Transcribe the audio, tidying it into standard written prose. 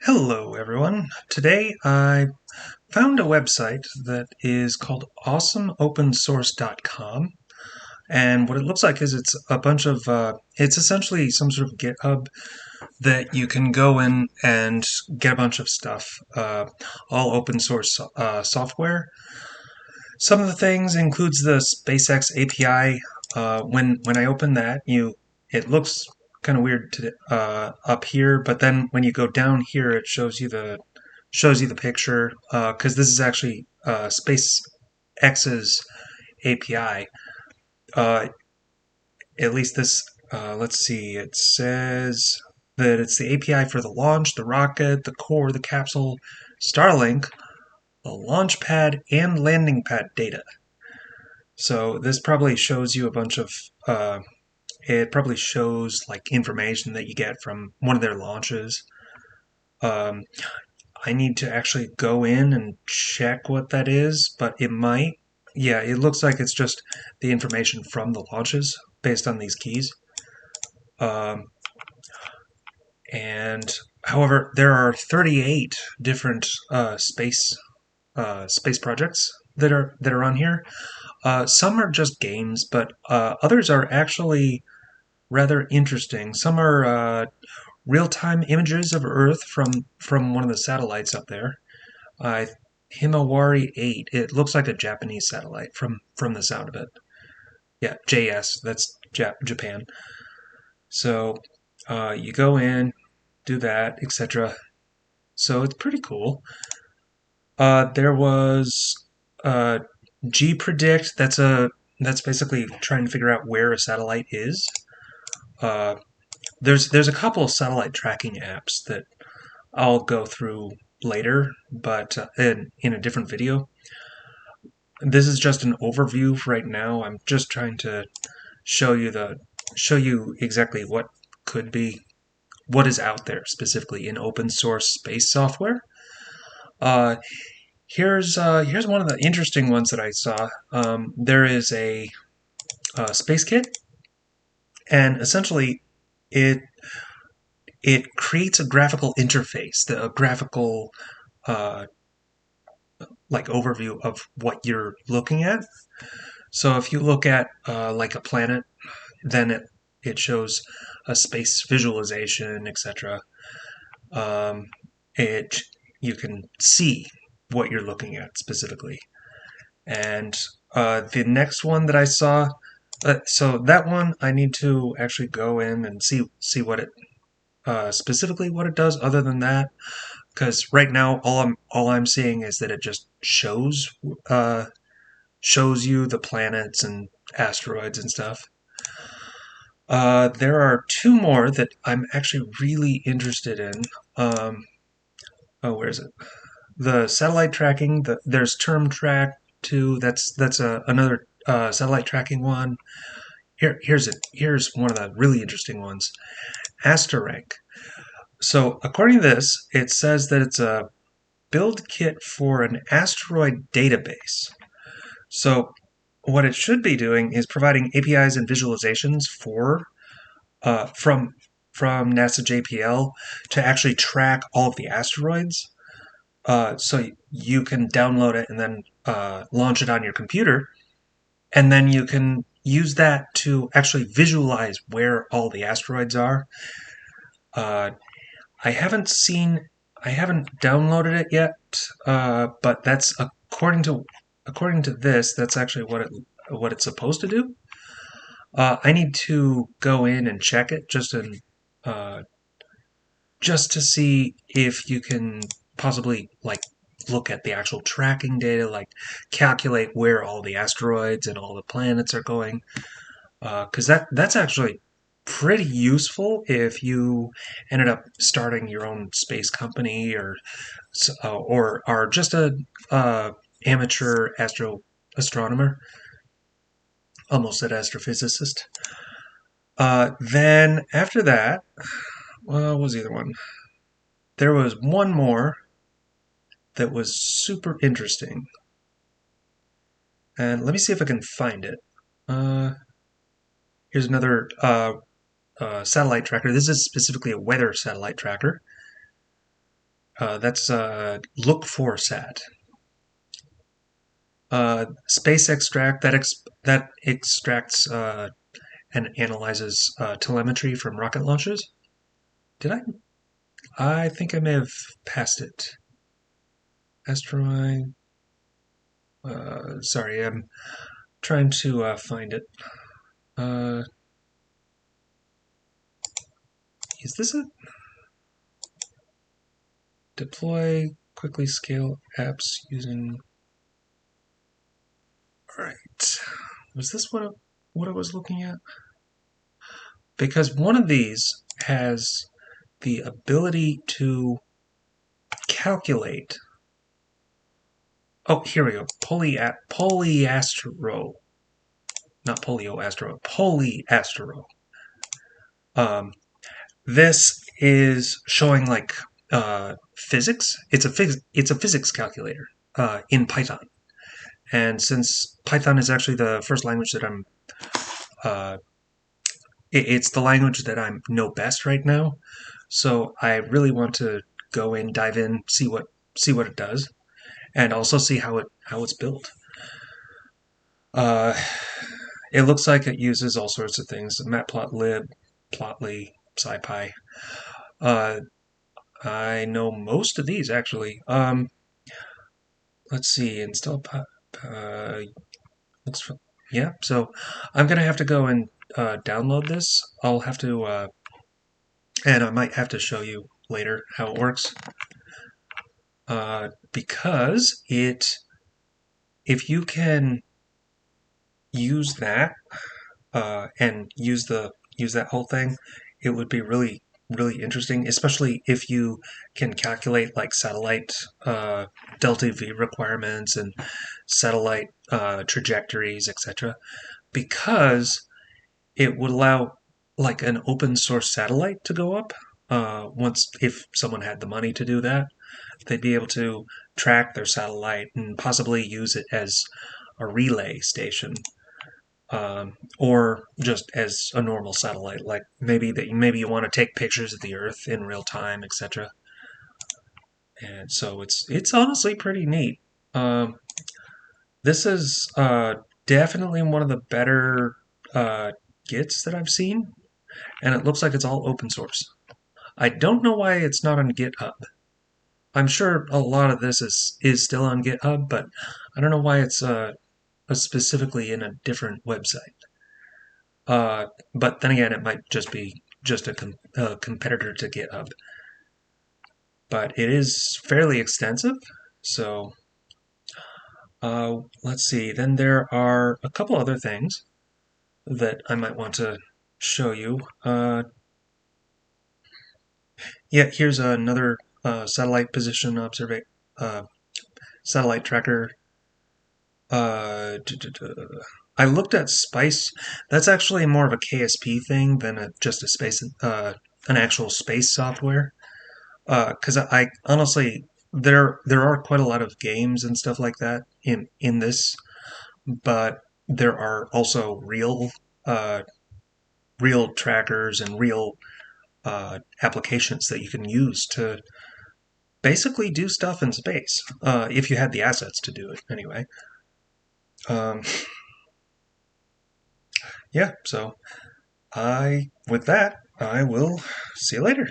Hello, everyone. Today I found a website that is called awesomeopensource.com. And what it looks like is it's a bunch of, it's essentially some sort of GitHub that you can go in and get a bunch of stuff, all open source software. Some of the things includes the SpaceX API. When I open that, it looks kind of weird up here, but then when you go down here, it shows you the picture because this is actually SpaceX's API. Uh, at least this, let's see, it says that it's the API for the launch, the rocket, the core, the capsule, Starlink, the launch pad, and landing pad data. So this probably shows you a bunch of, it probably shows like information that you get from one of their launches. Um, I need to actually go in and check what that is, but it might. Yeah, it looks like it's just the information from the launches based on these keys. Um, and however, there are 38 different space projects that are on here. Some are just games, but others are actually rather interesting. Some are real-time images of Earth from one of the satellites up there. Uh, Himawari 8. It looks like a Japanese satellite from the sound of it. Yeah, JS. That's Japan. So you go in, do that, etc. So it's pretty cool. There was uh, GPredict. That's basically trying to figure out where a satellite is. Uh, there's a couple of satellite tracking apps that I'll go through later, but in a different video. This is just an overview for right now. I'm just trying to show you exactly what is out there specifically in open source space software. Uh, here's one of the interesting ones that I saw. There is a space kit, and essentially it it creates a graphical interface, a graphical uh, like overview of what you're looking at. So if you look at like a planet, then it shows a space visualization, etc. Um, it you can see what you're looking at specifically. And the next one that I saw, so that one I need to actually go in and see what it specifically what it does. Other than that, because right now all I'm seeing is that it just shows you the planets and asteroids and stuff. There are two more that I'm actually really interested in. Um, where is it? The satellite tracking. There's Term Track 2. That's another satellite tracking one. Here's one of the really interesting ones. Asterank. So according to this, it says that it's a build kit for an asteroid database. So what it should be doing is providing APIs and visualizations from NASA JPL to actually track all of the asteroids. So you can download it and then launch it on your computer, and then you can use that to actually visualize where all the asteroids are. Uh, I haven't seen, I haven't downloaded it yet, but that's according to this, that's actually what it's supposed to do. I need to go in and check it uh, just to see if you can possibly like look at the actual tracking data, like calculate where all the asteroids and all the planets are going, because that's actually pretty useful if you ended up starting your own space company or are just a amateur astronomer, almost an astrophysicist. Then after that, well, what was the other one? There was one more that was super interesting. And let me see if I can find it. Uh, Here's another satellite tracker. This is specifically a weather satellite tracker. That's look for sat. Space extract that extracts and analyzes telemetry from rocket launches. Did I? I think I may have passed it. Asteroid. Sorry, I'm trying to find it. Uh, is this it? Deploy quickly scale apps using. All right. Was this what I was looking at? Because one of these has the ability to calculate. Oh, here we go. Polyastro. Not polioastro. Polyastro. Um, this is showing like physics. It's a physics calculator in Python. And since Python is actually the first language that uh, it's the language that I know best right now. So I really want to go in, dive in, see what it does, and also see how it's built. Uh, it looks like it uses all sorts of things: Matplotlib, Plotly, SciPy. Uh, I know most of these actually. Let's see, install. Looks for, yeah. So I'm gonna have to go and download this. I'll have to, and I might have to show you later how it works. Because if you can use that and use that whole thing, it would be really interesting, especially if you can calculate like satellite delta V requirements and satellite trajectories, etc. Because it would allow like an open source satellite to go up. Once if someone had the money to do that, they'd be able to track their satellite and possibly use it as a relay station, or just as a normal satellite. Like maybe you want to take pictures of the Earth in real time, etc. And so it's honestly pretty neat. Um, this is definitely one of the better uh, Gits that I've seen, and it looks like it's all open source. I don't know why it's not on GitHub. I'm sure a lot of this is still on GitHub, but I don't know why it's specifically in a different website. But then again, it might just be just a competitor to GitHub. But it is fairly extensive, so let's see. Then there are a couple other things that I might want to show you. Yeah, here's another satellite position satellite tracker. I looked at Spice. That's actually more of a KSP thing than just a space, an actual space software. Because I honestly, there are quite a lot of games and stuff like that in this, but there are also uh, real trackers and real applications that you can use to basically do stuff in space, if you had the assets to do it anyway. Um, yeah, so with that, I will see you later.